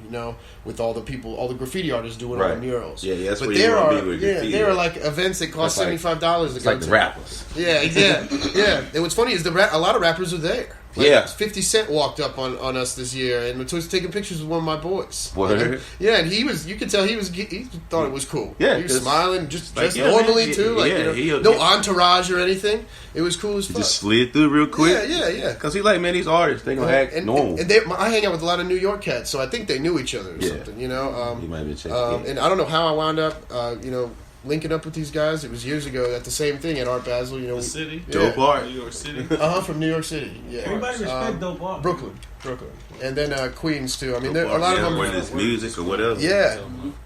you know, with all the people, all the graffiti artists doing all the murals. Yeah, that's but where you want to be with graffiti. There are like events that cost $75 to go to. It's like the rappers. Yeah. And what's funny is a lot of rappers are there. Like 50 Cent walked up on us this year and was taking pictures with one of my boys. Word. And he could tell he thought it was cool. Yeah, he was smiling, just like, normally too. No entourage or anything. It was cool as fuck. Just slid through real quick. Yeah. Because he like, man, these artists, they gonna act normal. And I hang out with a lot of New York cats, so I think they knew each other or something. You know, he might have been checking. And I don't know how I wound up, linking up with these guys. It was years ago at the same thing at Art Basel. You know, the city, Dope Art, New York City. From New York City. Yeah, everybody respect Dope Art. Brooklyn, and then Queens too. I mean, there a lot of them. Whether it's music or whatever. Yeah.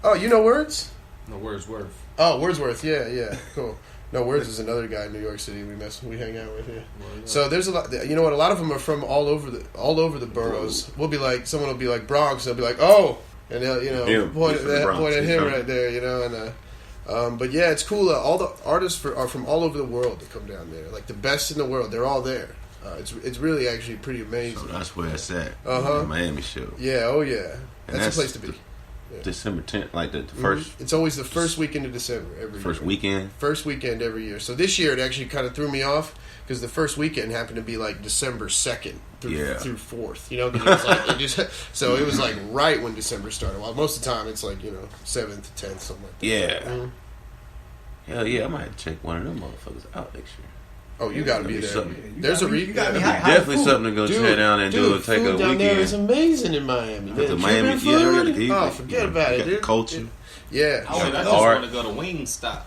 Oh, you know Words? No, Wordsworth. Oh, Wordsworth. Yeah, cool. No, Words is another guy in New York City we hang out with here. So there's a lot. You know what? A lot of them are from all over the boroughs. We'll be like, someone will be like Bronx. They'll be like, oh, and they'll point at him right there. You know, and but yeah, it's cool. All the artists are from all over the world that come down there. Like the best in the world, they're all there. It's really actually pretty amazing. So that's where it's at. The Miami show. Yeah. Oh yeah. That's the place to be. Yeah. December 10th, like the first. It's always the first weekend of December every year. First weekend. First weekend every year. So this year it actually kind of threw me off because the first weekend happened to be like December 2nd through 4th. You know, so it was like right when December started. Well, most of the time it's like 7th, 10th, something like that. Yeah. Mm-hmm. Hell yeah, I might have to check one of them motherfuckers out next year. Oh, you gotta be there. There's a reason. Definitely something to go tear down and do. Take a weekend. Down there is amazing in Miami. Miami, forget about it, dude. Culture. Yeah. I just want to go to Wingstop.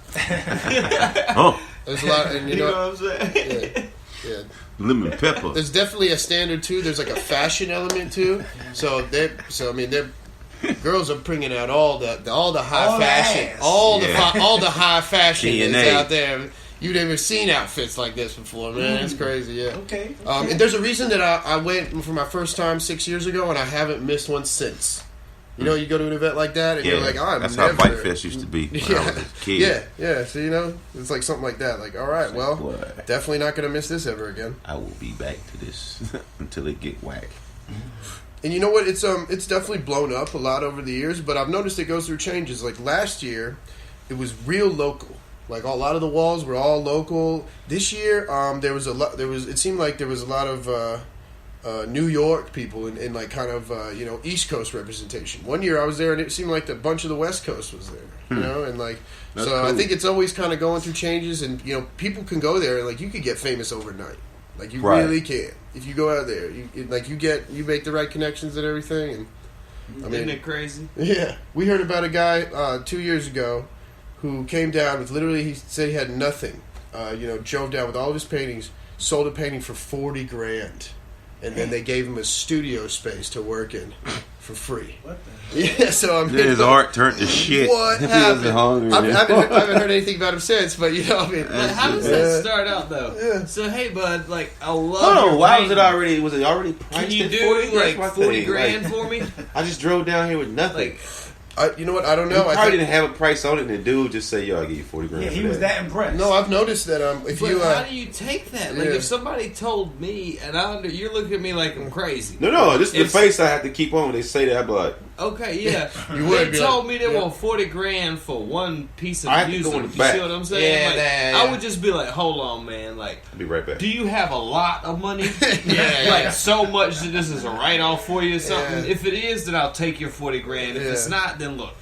There's a lot, and you know what I'm saying? Yeah. Lemon pepper. There's definitely a standard too. There's like a fashion element too. So girls are bringing out all the high fashion, all the high fashion is out there. You've never seen outfits like this before, man. It's crazy, yeah. Okay. And there's a reason that I went for my first time 6 years ago, and I haven't missed one since. You know, you go to an event like that, and you're like, oh, that's how Fight Fest used to be when I was a kid. Yeah. So, it's like something like that. Like, all right, well, definitely not going to miss this ever again. I will be back to this until it get whack. And you know what? It's definitely blown up a lot over the years, but I've noticed it goes through changes. Like last year, it was real local. Like a lot of the walls were all local. This year, it seemed like there was a lot of New York people and like kind of East Coast representation. One year I was there and it seemed like a bunch of the West Coast was there. You know, and like that's so cool. I think it's always kind of going through changes, and people can go there and like you could get famous overnight. Like you really can if you go out there. You make the right connections and everything. And isn't it crazy? Yeah, we heard about a guy 2 years ago who came down with literally, he said he had nothing. Drove down with all of his paintings, sold a painting for $40,000, and then they gave him a studio space to work in for free. What the hell? Yeah, so I mean, his art turned to shit. What happened? I haven't heard anything about him since, but how does that start out though? Yeah. So hey, bud, like I love. Oh, why was it already? Was it already priced? Can you do 40 grand for me? I just drove down here with nothing. You know what? I don't know. I probably didn't have a price on it, and the dude just say, "Yo, I'll give you $40,000." Yeah, he was that impressed. No, I've noticed that. How do you take that? Like, if somebody told me, and you're looking at me like I'm crazy. No, this is the face I have to keep on when they say that. I'd be like, okay, yeah. They told me they want $40,000 for one piece of music. You see what I'm saying? Yeah, I would just be like, hold on, man. Like, I'll be right back. Do you have a lot of money? So much that this is a write-off for you or something? Yeah. If it is, then I'll take your $40,000. If it's not, then look.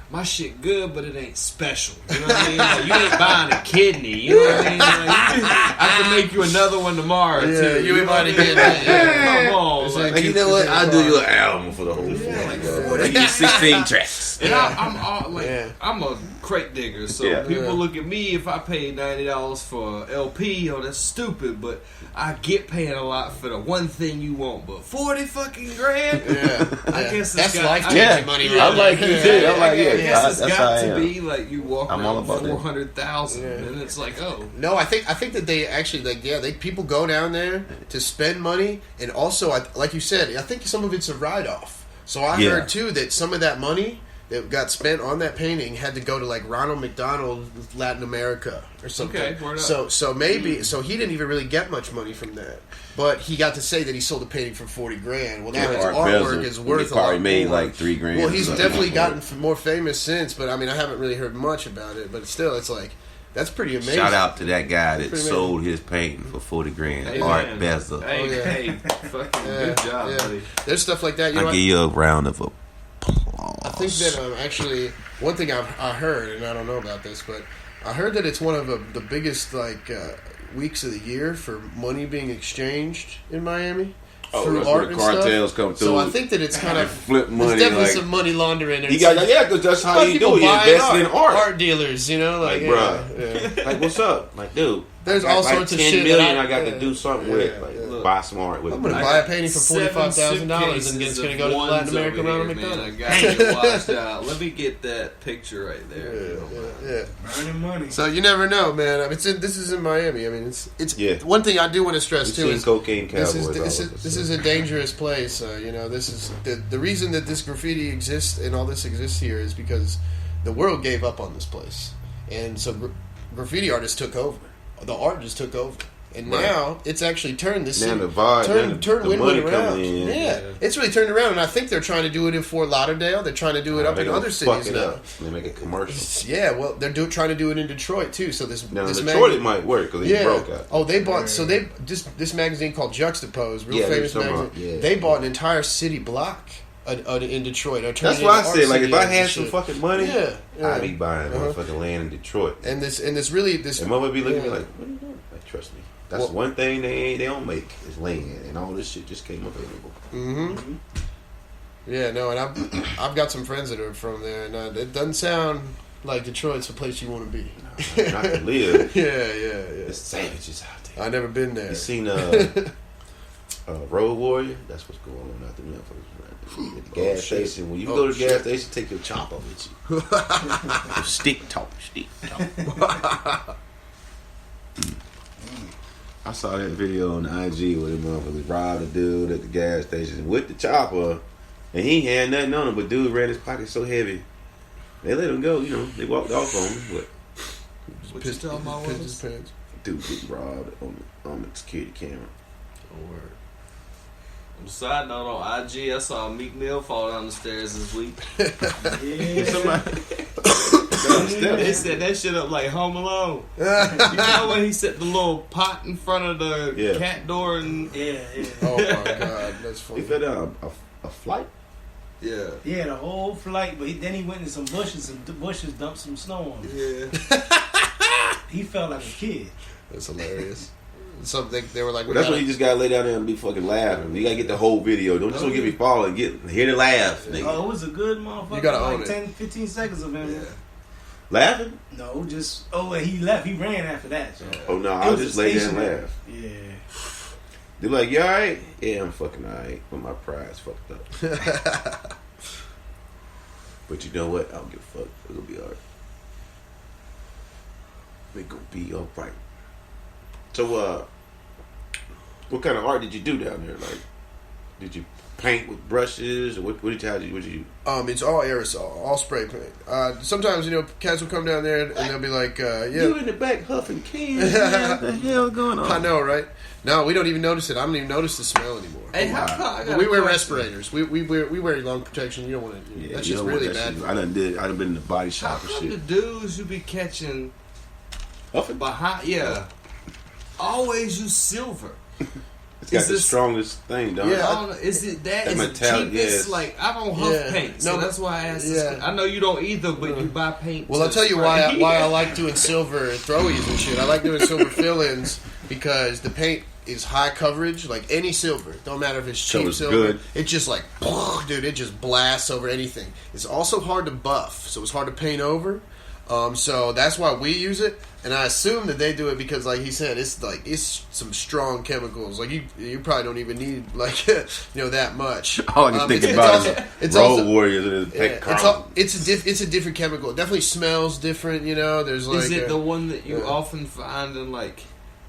My shit good, but it ain't special. You know what I mean? Like, you ain't buying a kidney. You know what I mean? Like, I can make you another one tomorrow, too. You ain't buying a kidney. Come on. Like, you know what? I'll do you an album for the whole thing. I'll give you 16 tracks. And I'm a crate digger, so people look at me if I pay $90 for LP, that's stupid, but I get paid a lot for the one thing you want, but $40,000? Yeah. I guess that's life-changing money. I like it, too. I'm like, I guess it's got to be like you walk around with 400,000, and it's like, oh no, I think that they actually people go down there to spend money, and also like you said, I think some of it's a write off. So I heard too that some of that money that got spent on that painting had to go to like Ronald McDonald Latin America or something. Okay, word up. So maybe so he didn't even really get much money from that, but he got to say that he sold a painting for $40,000. Well, now his Art artwork Basel, is worth he a lot probably made more. like $3,000. Well, he's definitely gotten more famous since, but I mean, I haven't really heard much about it. But still, it's like that's pretty amazing. Shout out to that guy that Pretty sold his painting for $40,000. Hey, Art man. Basel. Hey, Oh, yeah. hey, fucking good job, buddy. There's stuff like that. You know, I give you a round of applause. I think that actually one thing I heard, and I don't know about this, but I heard that it's one of the biggest weeks of the year for money being exchanged in Miami through that's art where the and cartels stuff. come through. So I think that it's kind of Flip money. there's definitely Like, some money laundering. And he got because that's how you people do it. You buying invest in art. dealers, you know, like, Like, bruh. yeah. Like, what's up? Like, dude. There's I got all like sorts of 10 shit million that I got to do something with. Like, buy some art with I'm it. gonna buy a painting for $45,000 and it's gonna go to Latin America Ronald I McDonald. got you washed out. Let me get that picture right there. if you don't mind. Yeah. Earning money. So you never know, man. I mean, this is in Miami. I mean, it's Yeah. one thing I do want to stress too We've is seen cocaine this cowboys. is a dangerous place. You know, this is the reason that this graffiti exists and all this exists here is because the world gave up on this place, and so graffiti artists took over. The art just took over, and Right. now it's actually turned this Now city, the vibe, turned the Wynwood money around. coming in. Yeah, it's really turned around, and I think they're trying to do it in Fort Lauderdale. They're trying to do it up They're in gonna other fuck cities it now. up. They make a commercial. Yeah, well, they're trying to do it in Detroit too. So this Now in this Detroit it might work because he broke out. Oh, they bought this magazine called Juxtapose, real Yeah, famous they're talking magazine. about- yeah. they bought an entire city block in Detroit. That's why I said, like, if I had some fucking money, yeah. I'd be buying motherfucking land in Detroit. And this And mother be looking at me yeah. like, what are you doing? Like, trust me. That's one thing they don't make is land, and all this shit just came available. Mm-hmm. Yeah, no, and I've got some friends that are from there, and it doesn't sound like Detroit's a place you want to be. Not to live. Yeah. There's savages out there. I've never been there. You seen Road Warrior? That's what's going on out there. At the gas station. When you go to the gas station, take your chopper with you. Your stick talk. I saw that video on the IG where the motherfuckers robbed a dude at the gas station with the chopper, and he had nothing on him, but dude ran his pocket so heavy. They let him go, you know. They walked off on him, but What you talking about? Pissed Was? his pants. dude get robbed on the security camera. Oh, word. On the side note, on IG, I saw Meek Mill fall down the stairs this week. Yeah. Somebody. They set that shit up like Home Alone. You know when he set the little pot in front of the cat door and Yeah. Oh my god, that's He funny. fell down a flight. yeah. Yeah, the whole flight, but then he went in some bushes and the bushes dumped some snow on him. Yeah. He felt like a kid. That's hilarious. Something they were like, Well, that's when you just gotta lay down there and be fucking laughing. You gotta get the whole video. Don't just get me falling. Hear the laugh, nigga. Oh, it was a good motherfucker. You gotta own like it. 10, 15 seconds of him. Yeah. Laughing? No, just and he left. He ran after that. So. Oh no, It I'll was just a lay there and stationary. laugh. Yeah. They're like, you alright? Yeah, I'm fucking alright, but my pride's fucked up. But you know what? I don't give a fuck. It'll be alright. They gonna be alright. So, what kind of art did you do down there? Like, did you paint with brushes, or what did you? It's all aerosol, all spray paint. Sometimes cats will come down there and they'll be like, You in the back huffing cans? Man. What the hell going on? I know, right? No, we don't even notice it. I don't even notice the smell anymore. Hey, how come I got We a wear question. respirators. We wear lung protection. You don't want to. Yeah, That's you just don't want really that bad. shit. I done been in the body How shop and come the shit. dudes you be catching Huffing? behind? Yeah. Always use silver. It's got Is the this- strongest thing, don't Yeah. it? I don't know. Is it that? That Is it metallic, cheapest? yes. Like I don't huff Yeah. paint, so No, but- that's why I asked. This. Yeah. I know you don't either, but you buy paint. Well, to I'll tell you spray. why I like doing silver throwies and shit. I like doing silver fill-ins because the paint is high coverage. Like any silver, don't matter if it's cheap Covers silver. good. It just like, dude, it just blasts over anything. It's also hard to buff, so it's hard to paint over. So that's why we use it, and I assume that they do it because, like he said, it's some strong chemicals. Like you probably don't even need that much. All I can think about is Road Warriors and his pet It's a different chemical. It definitely smells different. There's like Is it the one that you often find in like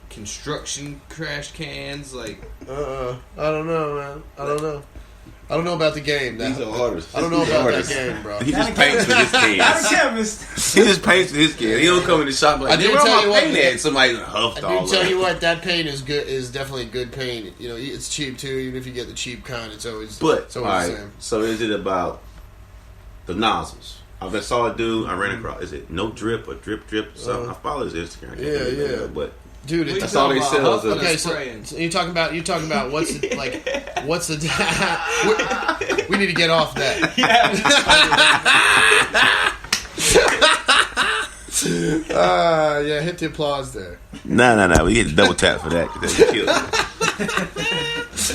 construction crash cans? Like I don't know, man. I don't know. I don't know about the game. He's an artist. I don't know about that game, bro. He just paints with his Not a kids. chemist. He just paints with his kids. He don't come in the shop like, I do where tell am you I what, painting at? Somebody huffed all I do tell over. you what, that paint is good. Is definitely good paint. You know, it's cheap too. Even if you get the cheap kind, it's always But, the alright, same. so is it about the nozzles? I saw a dude I ran across. Is it no drip or drip or something? I follow his Instagram. I can't remember that, but Dude, We it's all they talking sell about is huffing okay. and So, spraying. so you're talking about what's the, like what's the we need to get off that. Yeah, hit the applause there. no. We get double tap for that. 'Cause that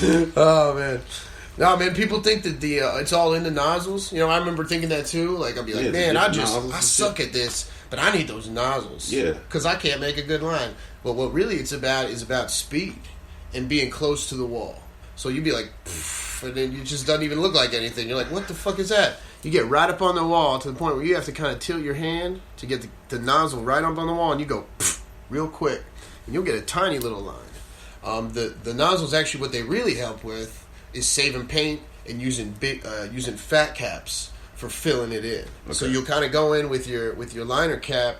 killed me. Oh man. No, man, people think that the it's all in the nozzles. You know, I remember thinking that too. Like, I'll be like, Yeah, man, different I nozzles and suck at this, but I need those nozzles. Yeah. Because I can't make a good line. But what really it's about is about speed and being close to the wall. So you'd be like, pfft, and then it just doesn't even look like anything. You're like, what the fuck is that? You get right up on the wall to the point where you have to kind of tilt your hand to get the nozzle right up on the wall, and you go pfft, real quick, and you'll get a tiny little line. The nozzles actually what they really help with is saving paint and using using fat caps for filling it in. Okay. So you'll kind of go in with your liner cap,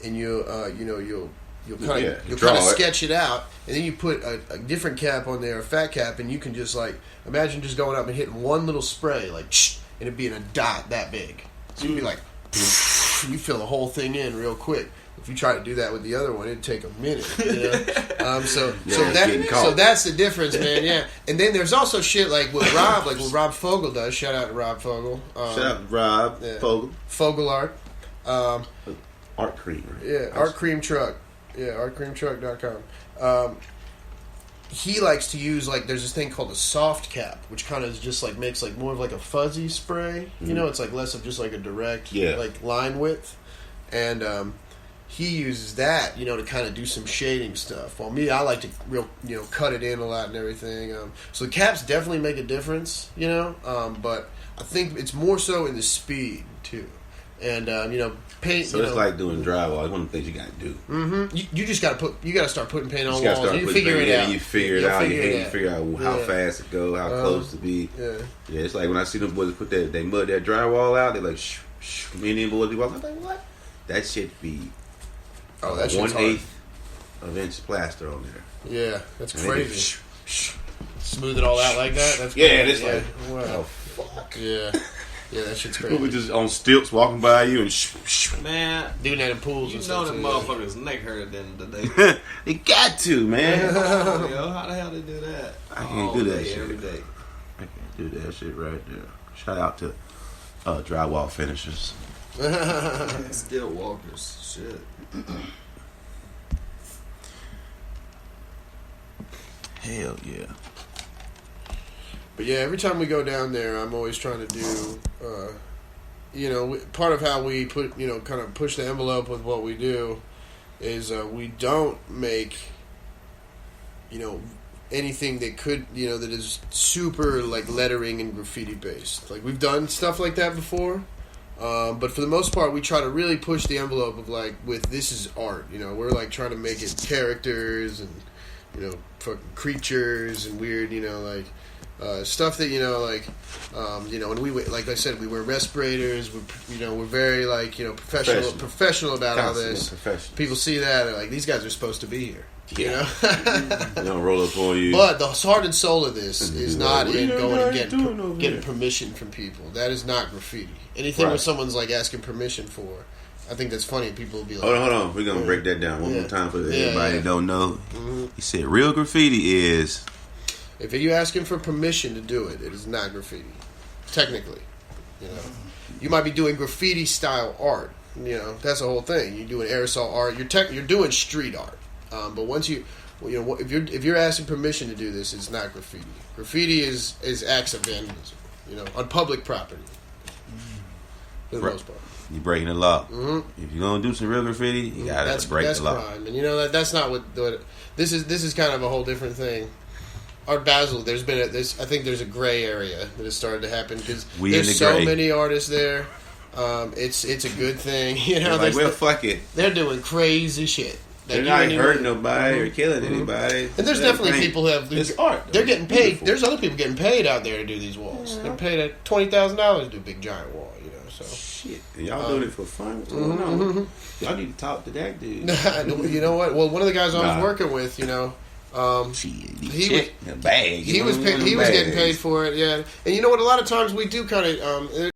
and you'll kind of sketch it out, and then you put a different cap on there, a fat cap, and you can just like imagine just going up and hitting one little spray like, and it being a dot that big. So you'd be like, you fill the whole thing in real quick. If you try to do that with the other one, it'd take a minute. You know? So that's the difference, man. Yeah, and then there's also shit like what Rob Fogel does. Shout out to Rob Fogel. Shout out to Rob Fogel. Fogel Art. Art Cream. Right? Yeah, Art Cream Truck. Yeah, artcreamtruck.com. He likes to use like there's this thing called a soft cap, which kind of just like makes like more of like a fuzzy spray. You know, it's like less of just like a direct like line width, and he uses that, you know, to kind of do some shading stuff. While me, I like to cut it in a lot and everything. So the caps definitely make a difference, you know. But I think it's more so in the speed too, and paint. So it's like doing drywall. It's one of the things you got to do. Mm-hmm. You just got to start putting paint on you walls. You figure it out. You figure it out. You figure out how fast it go, how close to be. Yeah. It's like when I see them boys put that drywall out. They're like, shh. Me and them boys be walking. I'm like, what? That shit be. Oh, that's 1/8 of inch plaster on there. Yeah, that's crazy. Smooth it all out like that. That's it's like, wow. Oh fuck. Yeah, that shit's crazy. People just on stilts walking by you and man, doing that in pools. You and know stuff them too. motherfuckers' neck hurt at the end of the day. They got to, man. Yo, how the hell they do that? I can't do that shit every day. I can't do that shit right there. Shout out to drywall finishers. Still walkers, shit. Hell yeah. But yeah, every time we go down there, I'm always trying to do, part of how we put, kind of push the envelope with what we do is we don't make, anything that could, that is super like lettering and graffiti based. Like we've done stuff like that before. But for the most part, we try to really push the envelope of like, this is art. We're like trying to make it characters and, fucking creatures and weird, stuff that, and we, like I said, we wear respirators. We're very like, professional about all this. People see that, they're like, these guys are supposed to be here. Yeah. They don't roll up on you. But the heart and soul of this is not in going and getting permission from people. That is not graffiti. Anything where someone's like asking permission for, I think that's funny. People will be like, hold on. We're going to break that down one more time for everybody that don't know. Mm-hmm. He said real graffiti is... If you're asking for permission to do it, it is not graffiti. Technically. You might be doing graffiti style art. That's the whole thing. You're doing aerosol art. You're doing street art. But once if you're asking permission to do this, it's not graffiti. Graffiti is acts of vandalism, on public property. For the most part, you're breaking the law. Mm-hmm. If you're gonna do some real graffiti, you gotta break the law. Crime. And that's not what this is. This is kind of a whole different thing. Art Basel, I think there's a gray area that has started to happen because there's so many artists there. It's a good thing, Like, well, fuck it. They're doing crazy shit. They're not hurting nobody or killing anybody. And there's definitely people who have. It's art. They're getting paid. There's other people getting paid out there to do these walls. They're paid at $20,000 to do a big giant wall. So shit, and y'all doing it for fun? What's going on? Y'all need to talk to that dude. You know what? Well, one of the guys I was working with, he was getting paid for it. Yeah, and you know what? A lot of times we do kind of.